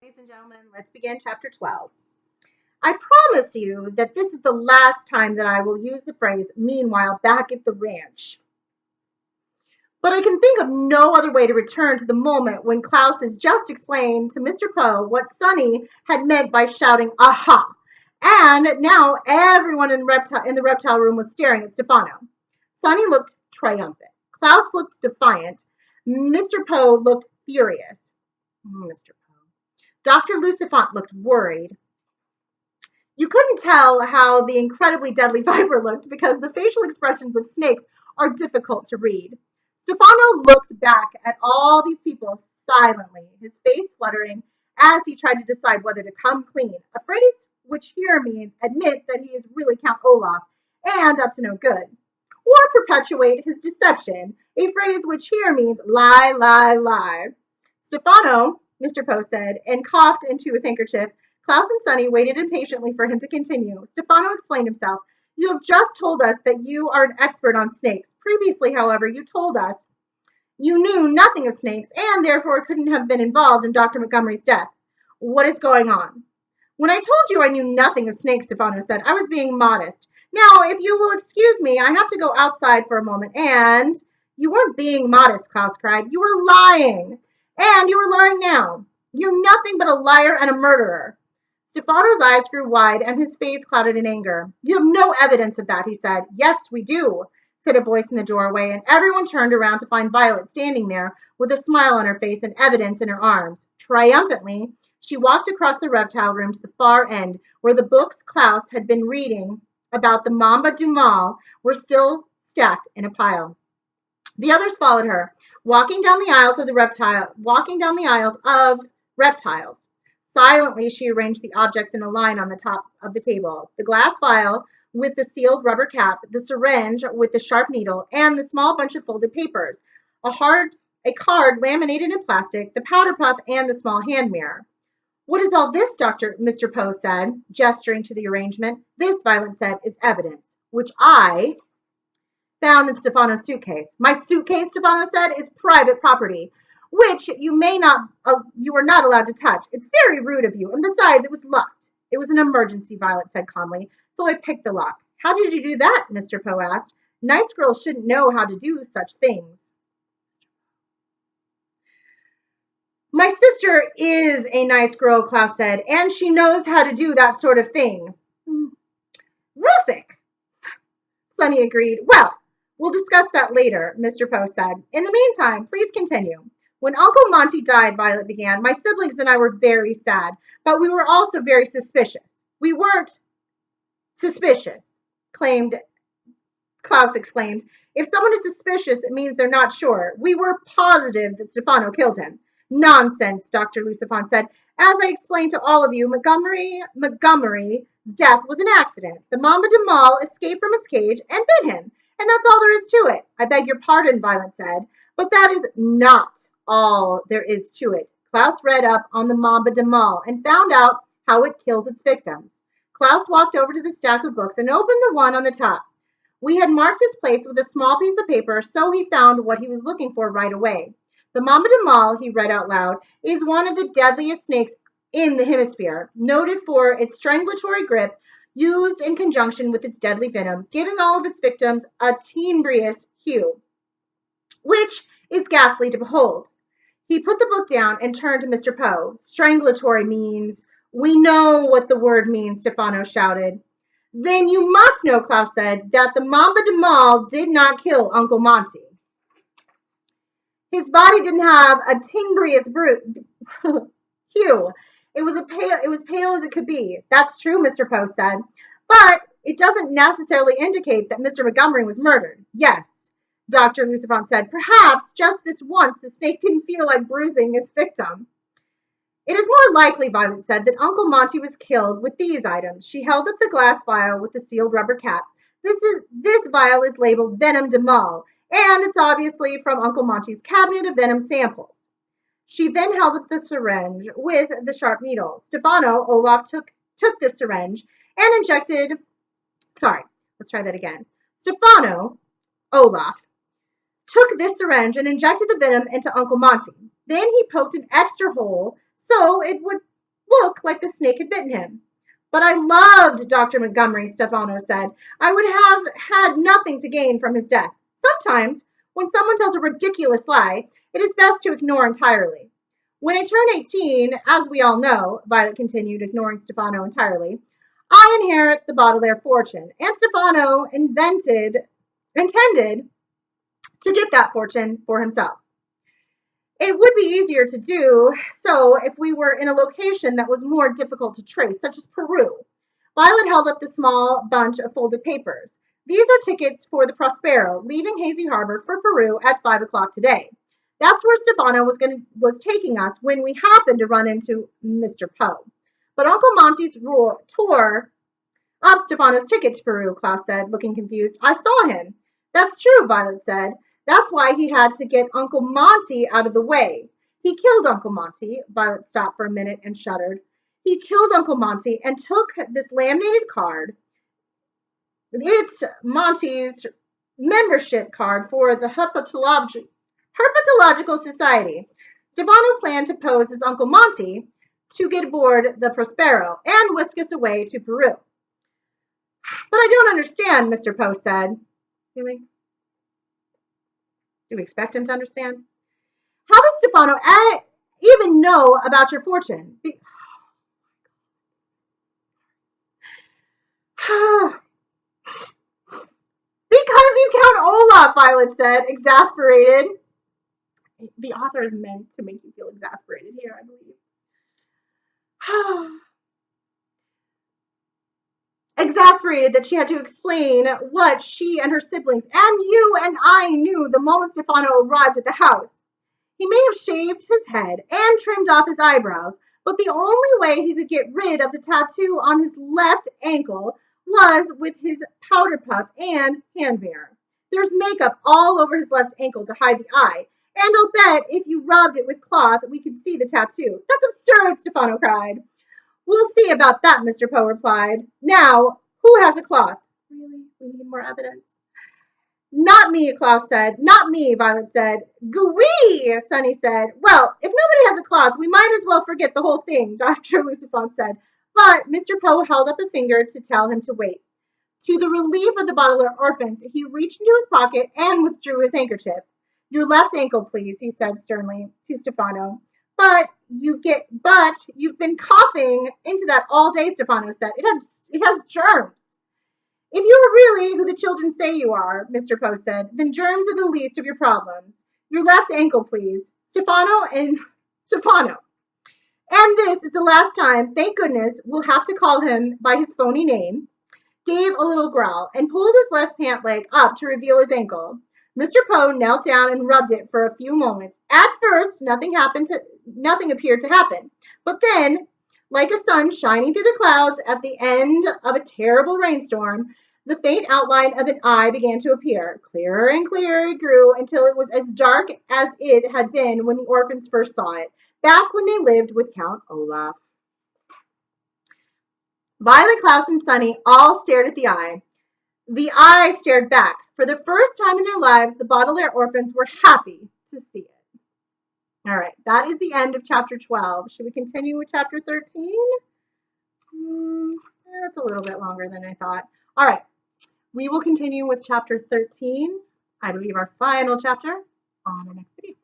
Ladies and gentlemen, let's begin chapter 12. I promise you that this is the last time that I will use the phrase meanwhile back at the ranch. But I can think of no other way to return to the moment when Klaus has just explained to Mr. Poe what Sonny had meant by shouting, aha! And now everyone in the reptile room was staring at Stefano. Sonny looked triumphant. Klaus looked defiant. Mr. Poe looked furious. Mr. Dr. Lucifant looked worried. You couldn't tell how the incredibly deadly viper looked because the facial expressions of snakes are difficult to read. Stefano looked back at all these people silently, his face fluttering as he tried to decide whether to come clean, a phrase which here means admit that he is really Count Olaf and up to no good, or perpetuate his deception, a phrase which here means lie, lie, lie. Stefano, Mr. Poe said, and coughed into his handkerchief. Klaus and Sonny waited impatiently for him to continue. Stefano explained himself. You have just told us that you are an expert on snakes. Previously, however, you told us you knew nothing of snakes and therefore couldn't have been involved in Dr. Montgomery's death. What is going on? When I told you I knew nothing of snakes, Stefano said, I was being modest. Now, if you will excuse me, I have to go outside for a moment. And you weren't being modest, Klaus cried. You were lying. And you were lying now. You're nothing but a liar and a murderer. Stefano's eyes grew wide and his face clouded in anger. You have no evidence of that, he said. Yes, we do, said a voice in the doorway, and everyone turned around to find Violet standing there with a smile on her face and evidence in her arms. Triumphantly, she walked across the reptile room to the far end, where the books Klaus had been reading about the Mamba du Mal were still stacked in a pile. The others followed her, walking down the aisles of reptiles. Silently, she arranged the objects in a line on the top of the table. The glass vial with the sealed rubber cap, the syringe with the sharp needle, and the small bunch of folded papers, a card laminated in plastic, the powder puff, and the small hand mirror. What is all this, Mr. Poe said, gesturing to the arrangement. This, Violet said, is evidence, which I found in Stefano's suitcase. My suitcase, Stefano said, is private property, which you are not allowed to touch. It's very rude of you. And besides, it was locked. It was an emergency, Violet said calmly, so I picked the lock. How did you do that? Mr. Poe asked. Nice girls shouldn't know how to do such things. My sister is a nice girl, Klaus said, and she knows how to do that sort of thing. Ruffic, Sonny agreed. Well, we'll discuss that later, Mr. Poe said. In the meantime, please continue. When Uncle Monty died, Violet began, my siblings and I were very sad, but we were also very suspicious. We weren't suspicious, Klaus exclaimed. If someone is suspicious, it means they're not sure. We were positive that Stefano killed him. Nonsense, Dr. Lucifant said. As I explained to all of you, Montgomery's death was an accident. The Mamba du Mal escaped from its cage and bit him, and that's all there is to it. I beg your pardon, Violet said, but that is not all there is to it. Klaus read up on the Mamba du Mal and found out how it kills its victims. Klaus walked over to the stack of books and opened the one on the top. We had marked his place with a small piece of paper, so he found what he was looking for right away. The Mamba du Mal, he read out loud, is one of the deadliest snakes in the hemisphere, noted for its strangulatory grip, used in conjunction with its deadly venom, giving all of its victims a tenebrous hue, which is ghastly to behold. He put the book down and turned to Mr. Poe. Strangulatory means, we know what the word means, Stefano shouted. Then you must know, Klaus said, that the Mamba du Mal did not kill Uncle Monty. His body didn't have a tenebrous hue. It was pale as it could be. That's true, Mr. Poe said. But it doesn't necessarily indicate that Mr. Montgomery was murdered. Yes, Dr. Lucifant said. Perhaps just this once the snake didn't feel like bruising its victim. It is more likely, Violet said, that Uncle Monty was killed with these items. She held up the glass vial with the sealed rubber cap. This vial is labeled Venom du Mal, and it's obviously from Uncle Monty's cabinet of venom samples. She then held up the syringe with the sharp needle. Olaf took the syringe and injected, Olaf, took this syringe and injected the venom into Uncle Monty. Then he poked an extra hole so it would like the snake had bitten him. But I loved Dr. Montgomery, Stefano said. I would have had nothing to gain from his death. Sometimes, when someone tells a ridiculous lie, it is best to ignore entirely. When I turned 18, as we all know, Violet continued, ignoring Stefano entirely, I inherit the Baudelaire fortune, and Stefano intended to get that fortune for himself. It would be easier to do so if we were in a location that was more difficult to trace, such as Peru. Violet held up the small bunch of folded papers. These are tickets for the Prospero, leaving Hazy Harbor for Peru at 5 o'clock today. That's where Stefano was taking us when we happened to run into Mr. Poe. But Uncle Monty's tore up Stefano's ticket to Peru, Klaus said, looking confused. I saw him. That's true, Violet said. That's why he had to get Uncle Monty out of the way. He killed Uncle Monty. Violet stopped for a minute and shuddered. He killed Uncle Monty and took this laminated card. It's Monty's membership card for the Herpetological Society. Stefano planned to pose as Uncle Monty to get aboard the Prospero and whisk us away to Peru. But I don't understand, Mr. Poe said. Really? Do we expect him to understand? How does Stefano even know about your fortune? Because he's Count Olaf, Violet said, exasperated. The author is meant to make you feel exasperated here, I believe. Exasperated that she had to explain what she and her siblings and you and I knew the moment Stefano arrived at the house. He may have shaved his head and trimmed off his eyebrows, but the only way he could get rid of the tattoo on his left ankle was with his powder puff and hand mirror. There's makeup all over his left ankle to hide the eye, and I'll bet if you rubbed it with cloth, we could see the tattoo. That's absurd, Stefano cried. We'll see about that, Mr. Poe replied. Now, who has a cloth? Really? We need more evidence. Not me, Klaus said. Not me, Violet said. Gooey, Sunny said. Well, if nobody has a cloth, we might as well forget the whole thing, Dr. Lucifon said. But Mr. Poe held up a finger to tell him to wait. To the relief of the Baudelaire orphans, he reached into his pocket and withdrew his handkerchief. Your left ankle, please, he said sternly to Stefano. But you've been coughing into that all day, Stefano said. It has germs. If you are really who the children say you are, Mr. Poe said, then germs are the least of your problems. Your left ankle, please. Stefano. And this is the last time, thank goodness, we'll have to call him by his phony name, gave a little growl, and pulled his left pant leg up to reveal his ankle. Mr. Poe knelt down and rubbed it for a few moments. At first, nothing appeared to happen. But then, like a sun shining through the clouds at the end of a terrible rainstorm, the faint outline of an eye began to appear. Clearer and clearer it grew until it was as dark as it had been when the orphans first saw it, back when they lived with Count Olaf. Violet, Klaus, and Sunny all stared at the eye. The eye stared back. For the first time in their lives, the Baudelaire orphans were happy to see it. All right, that is the end of chapter 12. Should we continue with chapter 13? That's a little bit longer than I thought. All right, we will continue with chapter 13, I believe our final chapter, on our next video.